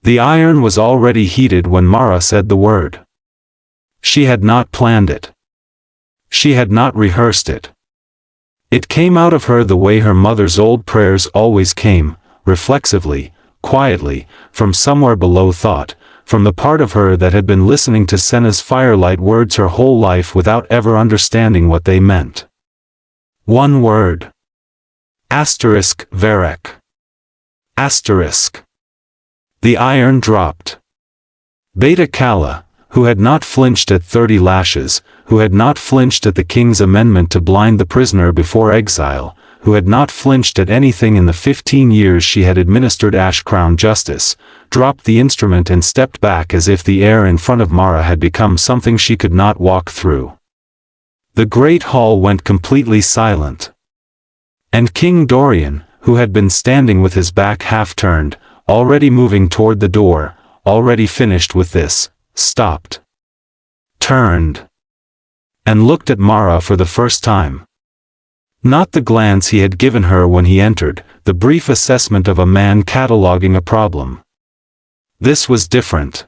The iron was already heated when Mara said the word. She had not planned it. She had not rehearsed it. It came out of her the way her mother's old prayers always came, reflexively, quietly, from somewhere below thought, from the part of her that had been listening to Senna's firelight words her whole life without ever understanding what they meant. One word. Asterisk Varek. Asterisk. The iron dropped. Beta Kala, who had not flinched at 30 lashes, who had not flinched at the king's amendment to blind the prisoner before exile, who had not flinched at anything in the 15 years she had administered Ashcrown justice, dropped the instrument and stepped back as if the air in front of Mara had become something she could not walk through. The great hall went completely silent. And King Dorian, who had been standing with his back half-turned, already moving toward the door, already finished with this, stopped. Turned. And looked at Mara for the first time. Not the glance he had given her when he entered, the brief assessment of a man cataloging a problem. This was different.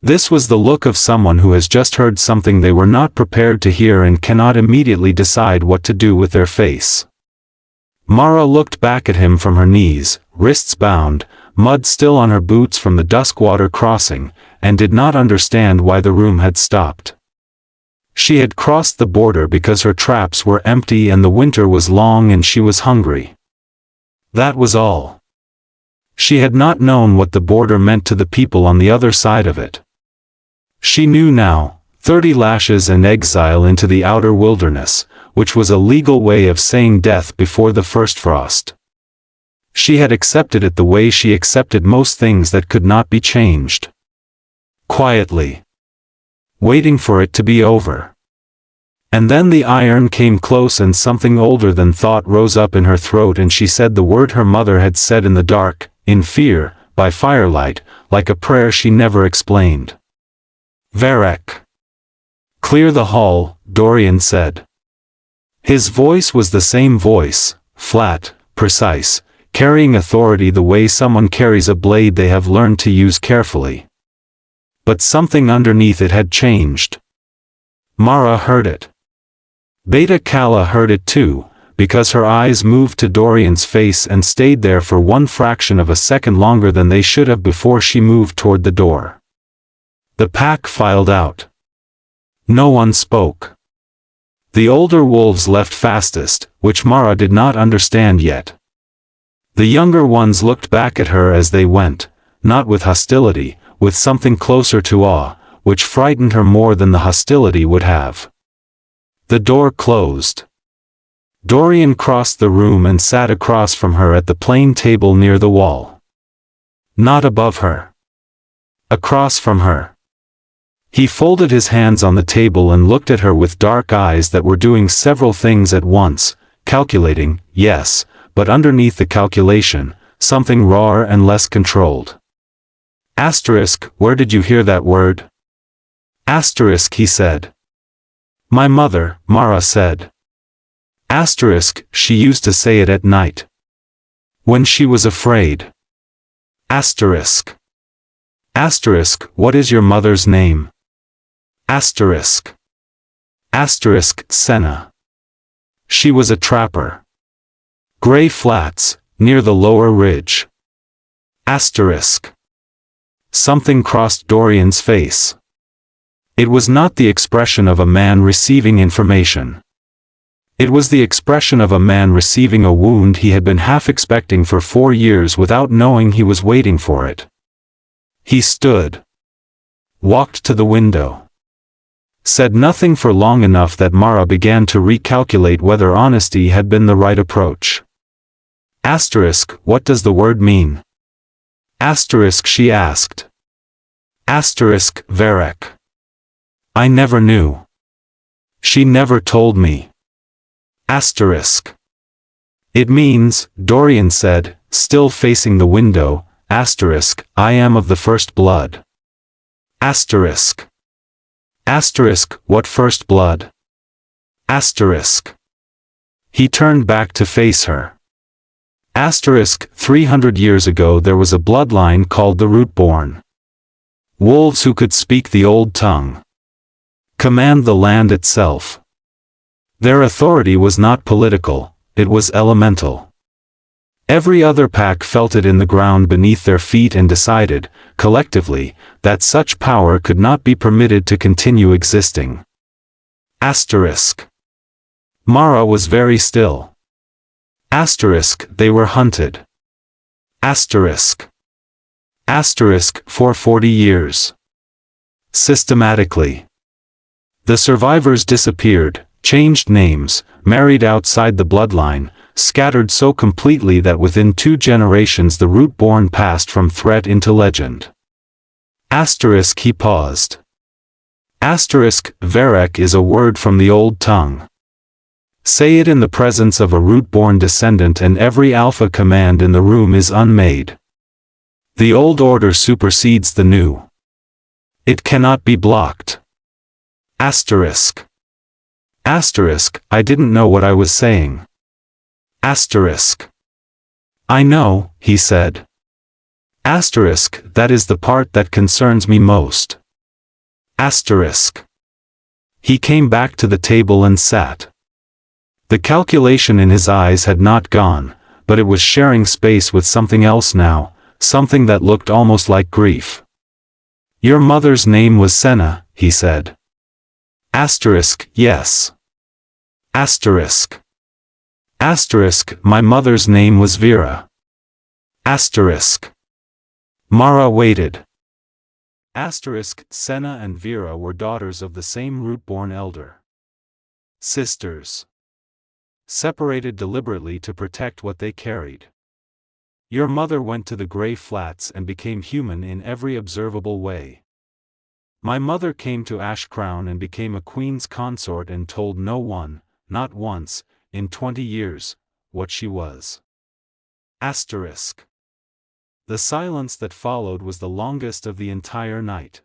This was the look of someone who has just heard something they were not prepared to hear and cannot immediately decide what to do with their face. Mara looked back at him from her knees, wrists bound, mud still on her boots from the Duskwater crossing, and did not understand why the room had stopped. She had crossed the border because her traps were empty and the winter was long and she was hungry. That was all. She had not known what the border meant to the people on the other side of it. She knew now, 30 lashes and exile into the outer wilderness, which was a legal way of saying death before the first frost. She had accepted it the way she accepted most things that could not be changed. Quietly. Waiting for it to be over. And then the iron came close and something older than thought rose up in her throat and she said the word her mother had said in the dark, in fear, by firelight, like a prayer she never explained. Varek. Clear the hall, Dorian said. His voice was the same voice, flat, precise, carrying authority the way someone carries a blade they have learned to use carefully. But something underneath it had changed. Mara heard it. Beta Kala heard it too, because her eyes moved to Dorian's face and stayed there for one fraction of a second longer than they should have before she moved toward the door. The pack filed out. No one spoke. The older wolves left fastest, which Mara did not understand yet. The younger ones looked back at her as they went, not with hostility, with something closer to awe, which frightened her more than the hostility would have. The door closed. Dorian crossed the room and sat across from her at the plain table near the wall. Not above her. Across from her. He folded his hands on the table and looked at her with dark eyes that were doing several things at once, calculating, yes, but underneath the calculation, something rawer and less controlled. Asterisk, where did you hear that word? Asterisk, he said. My mother, Mara said. Asterisk, she used to say it at night. When she was afraid. Asterisk. Asterisk, what is your mother's name? Asterisk. Asterisk, Senna. She was a trapper. Gray flats, near the lower ridge. Asterisk. Something crossed Dorian's face. It was not the expression of a man receiving information. It was the expression of a man receiving a wound he had been half expecting for 4 years without knowing he was waiting for it. He stood. Walked to the window. Said nothing for long enough that Mara began to recalculate whether honesty had been the right approach. Asterisk, what does the word mean? Asterisk, she asked. Asterisk, Varek. I never knew. She never told me. Asterisk. It means, Dorian said, still facing the window, asterisk, I am of the first blood. Asterisk. Asterisk, what first blood? Asterisk. He turned back to face her. Asterisk, 300 years ago there was a bloodline called the Rootborn. Wolves who could speak the old tongue. Command the land itself. Their authority was not political, it was elemental. Every other pack felt it in the ground beneath their feet and decided, collectively, that such power could not be permitted to continue existing. Asterisk. Mara was very still. Asterisk, they were hunted. Asterisk. Asterisk, for 40 years. Systematically. The survivors disappeared, changed names, married outside the bloodline, scattered so completely that within 2 generations the Rootborn passed from threat into legend. Asterisk, he paused. Asterisk, Verek is a word from the old tongue. Say it in the presence of a Rootborn descendant and every alpha command in the room is unmade. The old order supersedes the new. It cannot be blocked. Asterisk. Asterisk, I didn't know what I was saying. Asterisk. I know, he said. Asterisk, that is the part that concerns me most. Asterisk. He came back to the table and sat. The calculation in his eyes had not gone, but it was sharing space with something else now, something that looked almost like grief. Your mother's name was Senna, he said. Asterisk, yes. Asterisk. Asterisk, my mother's name was Vera. Asterisk. Mara waited. Asterisk, Senna and Vera were daughters of the same Rootborn elder. Sisters. Separated deliberately to protect what they carried. Your mother went to the Grey Flats and became human in every observable way. My mother came to Ash Crown and became a queen's consort and told no one, not once, in 20 years, what she was. Asterisk. The silence that followed was the longest of the entire night.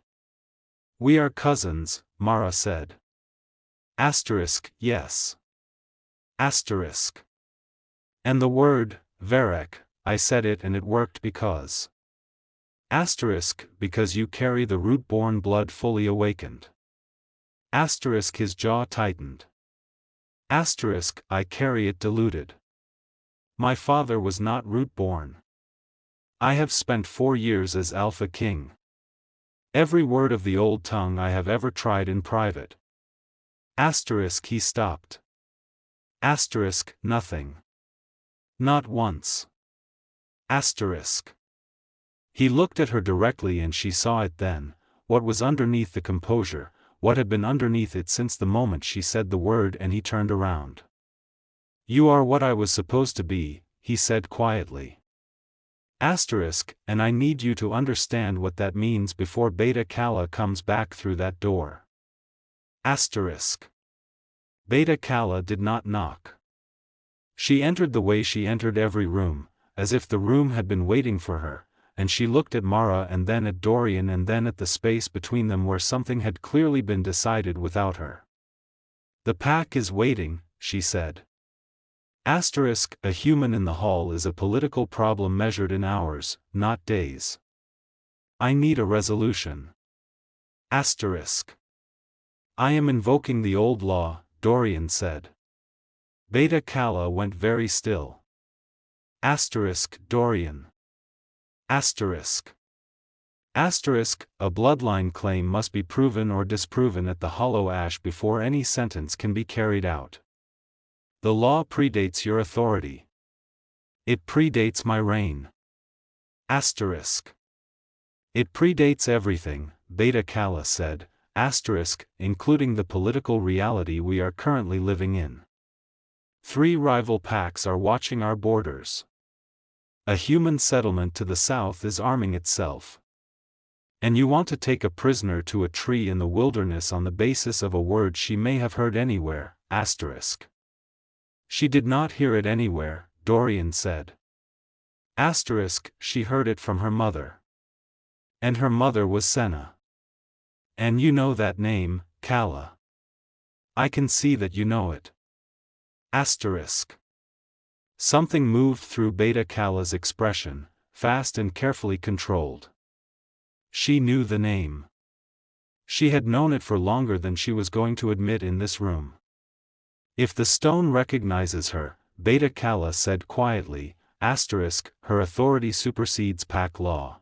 We are cousins, Mara said. Asterisk, yes. Asterisk. And the word, Verek, I said it and it worked because. Asterisk, because you carry the Rootborn blood fully awakened. Asterisk, his jaw tightened. Asterisk, I carry it diluted. My father was not Rootborn. I have spent 4 years as Alpha King. Every word of the old tongue I have ever tried in private. Asterisk, he stopped. Asterisk, nothing. Not once. Asterisk. He looked at her directly and she saw it then, what was underneath the composure, what had been underneath it since the moment she said the word, and he turned around. You are what I was supposed to be, he said quietly. Asterisk, and I need you to understand what that means before Beta Kala comes back through that door. Asterisk. Beta Kala did not knock. She entered the way she entered every room, as if the room had been waiting for her, and she looked at Mara and then at Dorian and then at the space between them where something had clearly been decided without her. The pack is waiting, she said. Asterisk, a human in the hall is a political problem measured in hours, not days. I need a resolution. Asterisk. I am invoking the old law, Dorian said. Beta Kala went very still. Asterisk, Dorian. Asterisk. Asterisk, a bloodline claim must be proven or disproven at the Hollow Ash before any sentence can be carried out. The law predates your authority. It predates my reign. Asterisk. It predates everything, Beta Kala said, asterisk, including the political reality we are currently living in. 3 rival packs are watching our borders. A human settlement to the south is arming itself. And you want to take a prisoner to a tree in the wilderness on the basis of a word she may have heard anywhere, asterisk. She did not hear it anywhere, Dorian said. Asterisk, she heard it from her mother. And her mother was Senna. And you know that name, Kala. I can see that you know it. Asterisk. Something moved through Beta Kala's expression, fast and carefully controlled. She knew the name. She had known it for longer than she was going to admit in this room. If the stone recognizes her, Beta Kala said quietly, her authority supersedes pack law.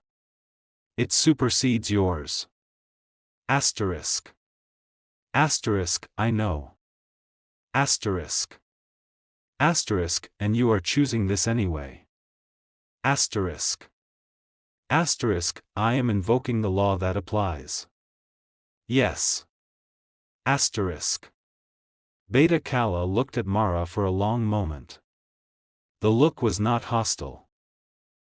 It supersedes yours. Asterisk. I know. Asterisk, and you are choosing this anyway. Asterisk. I am invoking the law that applies. Yes. Asterisk. Beta Kala looked at Mara for a long moment. The look was not hostile.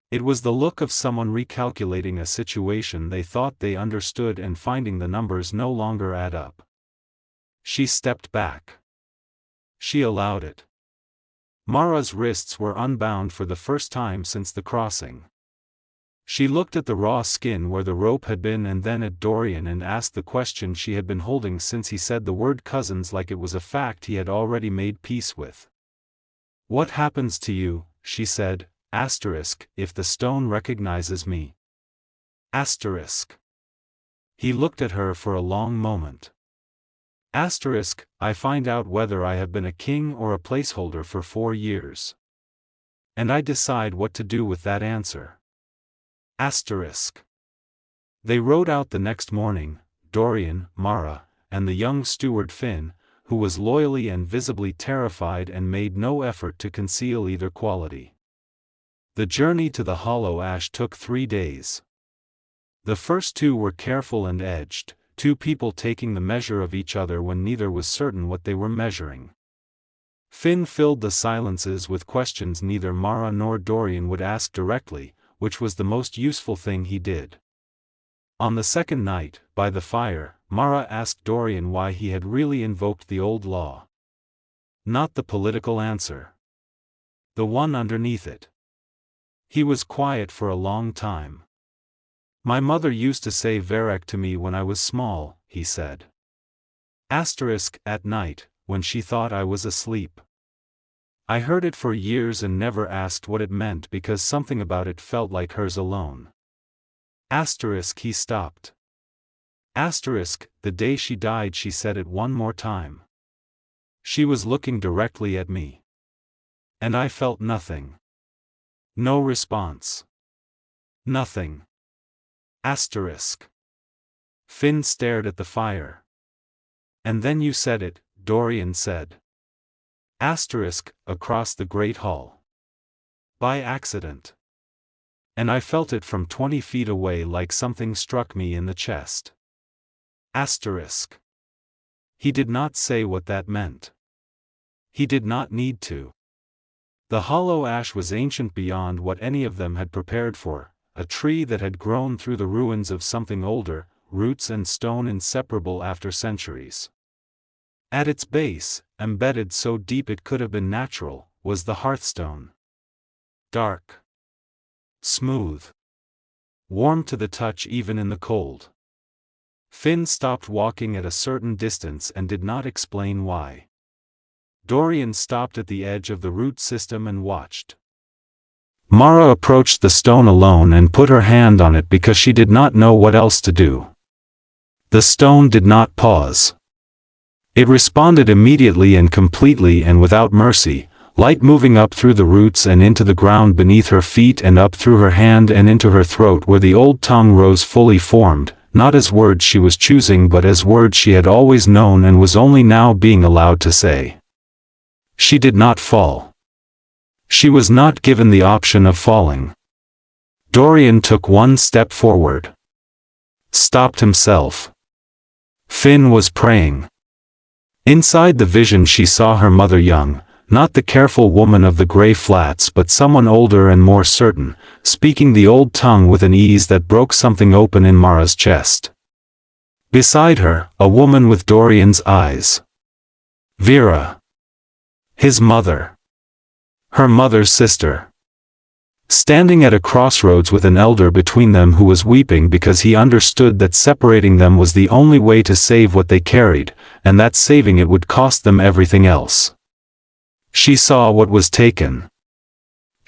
It was the look of someone recalculating a situation they thought they understood and finding the numbers no longer add up. She stepped back. She allowed it. Mara's wrists were unbound for the first time since the crossing. She looked at the raw skin where the rope had been and then at Dorian and asked the question she had been holding since he said the word cousins like it was a fact he had already made peace with. What happens to you, she said, if the stone recognizes me? He looked at her for a long moment. I find out whether I have been a king or a placeholder for 4 years. And I decide what to do with that answer. They rode out the next morning, Dorian, Mara, and the young steward Finn, who was loyally and visibly terrified and made no effort to conceal either quality. The journey to the hollow ash took 3 days. The first 2 were careful and edged, 2 people taking the measure of each other when neither was certain what they were measuring. Finn filled the silences with questions neither Mara nor Dorian would ask directly, which was the most useful thing he did. On the second night, by the fire, Mara asked Dorian why he had really invoked the old law. Not the political answer. The one underneath it. He was quiet for a long time. My mother used to say Varek to me when I was small, he said. At night, when she thought I was asleep. I heard it for years and never asked what it meant because something about it felt like hers alone. He stopped. The day she died she said it one more time. She was looking directly at me. And I felt nothing. No response. Nothing. Finn stared at the fire. And then you said it, Dorian said. Across the great hall. By accident. And I felt it from 20 feet away like something struck me in the chest. He did not say what that meant. He did not need to. The hollow ash was ancient beyond what any of them had prepared for, a tree that had grown through the ruins of something older, roots and stone inseparable after centuries. At its base, embedded so deep it could have been natural, was the hearthstone. Dark. Smooth. Warm to the touch even in the cold. Finn stopped walking at a certain distance and did not explain why. Dorian stopped at the edge of the root system and watched. Mara approached the stone alone and put her hand on it because she did not know what else to do. The stone did not pause. It responded immediately and completely and without mercy, light moving up through the roots and into the ground beneath her feet and up through her hand and into her throat where the old tongue rose fully formed, not as words she was choosing but as words she had always known and was only now being allowed to say. She did not fall. She was not given the option of falling. Dorian took 1 step forward. Stopped himself. Finn was praying. Inside the vision she saw her mother young, not the careful woman of the gray flats but someone older and more certain, speaking the old tongue with an ease that broke something open in Mara's chest. Beside her, a woman with Dorian's eyes. Vera. His mother. Her mother's sister. Standing at a crossroads with an elder between them who was weeping because he understood that separating them was the only way to save what they carried, and that saving it would cost them everything else. She saw what was taken.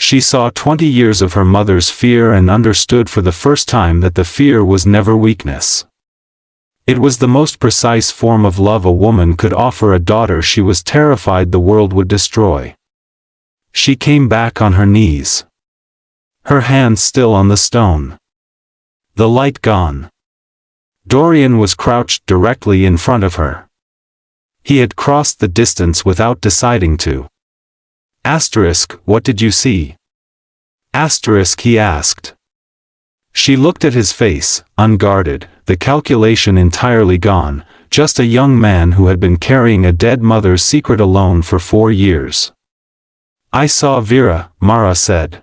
She saw 20 years of her mother's fear and understood for the first time that the fear was never weakness. It was the most precise form of love a woman could offer a daughter she was terrified the world would destroy. She came back on her knees. Her hands still on the stone. The light gone. Dorian was crouched directly in front of her. He had crossed the distance without deciding to. Asterisk, what did you see? Asterisk, he asked. She looked at his face, unguarded, the calculation entirely gone, just a young man who had been carrying a dead mother's secret alone for 4 years. I saw Vera, Mara said.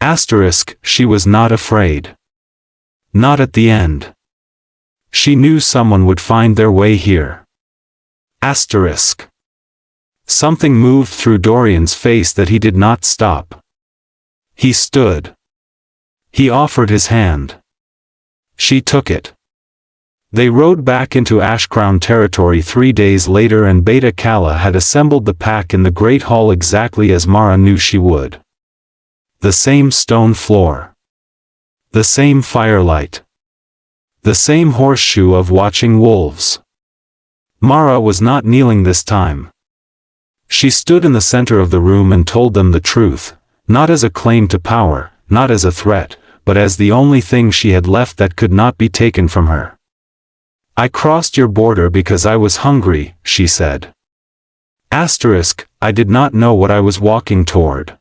Asterisk, she was not afraid. Not at the end. She knew someone would find their way here. Asterisk. Something moved through Dorian's face that he did not stop. He stood. He offered his hand. She took it. They rode back into Ashcrown territory 3 days later, and Beta Kala had assembled the pack in the Great Hall exactly as Mara knew she would. The same stone floor. The same firelight. The same horseshoe of watching wolves. Mara was not kneeling this time. She stood in the center of the room and told them the truth, not as a claim to power, not as a threat, but as the only thing she had left that could not be taken from her. I crossed your border because I was hungry, she said. Asterisk, I did not know what I was walking toward.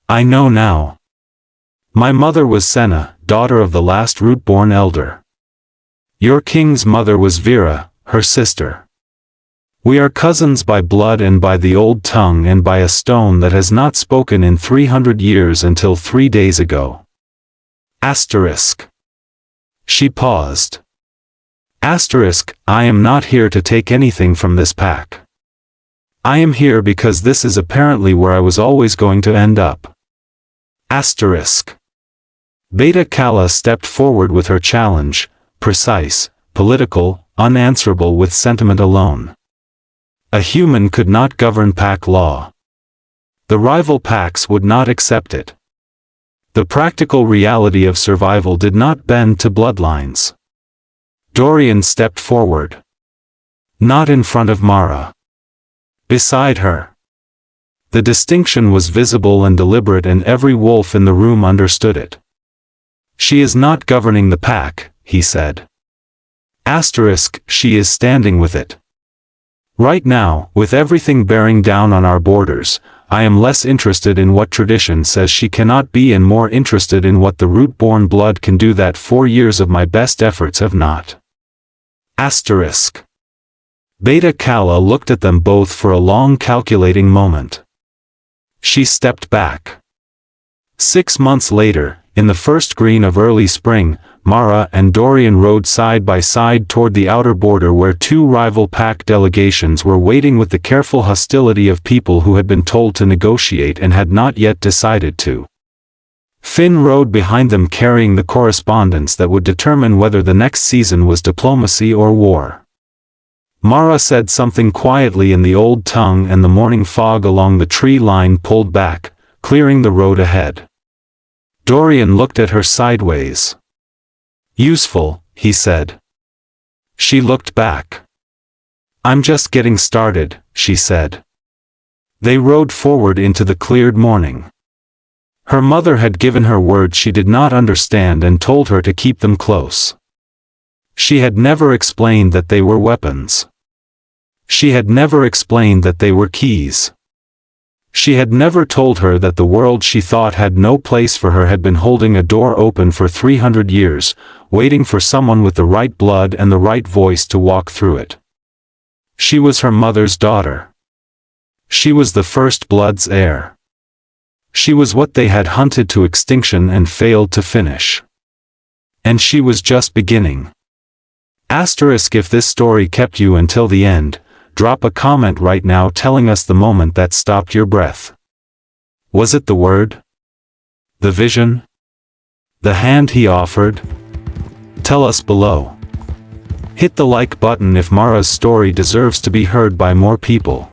I know now. My mother was Senna, daughter of the last root-born elder. Your king's mother was Vera, her sister. We are cousins by blood and by the old tongue and by a stone that has not spoken in 300 years until 3 days ago. Asterisk. She paused. Asterisk, I am not here to take anything from this pack. I am here because this is apparently where I was always going to end up. Asterisk. Beta Kala stepped forward with her challenge, precise, political, unanswerable with sentiment alone. A human could not govern pack law. The rival packs would not accept it. The practical reality of survival did not bend to bloodlines. Dorian stepped forward. Not in front of Mara. Beside her. The distinction was visible and deliberate, and every wolf in the room understood it. She is not governing the pack, he said. Asterisk, she is standing with it. Right now, with everything bearing down on our borders, I am less interested in what tradition says she cannot be and more interested in what the root-born blood can do that 4 years of my best efforts have not. Asterisk. Beta Kala looked at them both for a long calculating moment. She stepped back. 6 months later, in the first green of early spring, Mara and Dorian rode side by side toward the outer border where 2 rival pack delegations were waiting with the careful hostility of people who had been told to negotiate and had not yet decided to. Finn rode behind them carrying the correspondence that would determine whether the next season was diplomacy or war. Mara said something quietly in the old tongue, and the morning fog along the tree line pulled back, clearing the road ahead. Dorian looked at her sideways. Useful, he said. She looked back. I'm just getting started, she said. They rode forward into the cleared morning. Her mother had given her words she did not understand and told her to keep them close. She had never explained that they were weapons. She had never explained that they were keys. She had never told her that the world she thought had no place for her had been holding a door open for 300 years, waiting for someone with the right blood and the right voice to walk through it. She was her mother's daughter. She was the first blood's heir. She was what they had hunted to extinction and failed to finish. And she was just beginning. Asterisk, if this story kept you until the end, drop a comment right now telling us the moment that stopped your breath. Was it the word? The vision? The hand he offered? Tell us below. Hit the like button if Mara's story deserves to be heard by more people.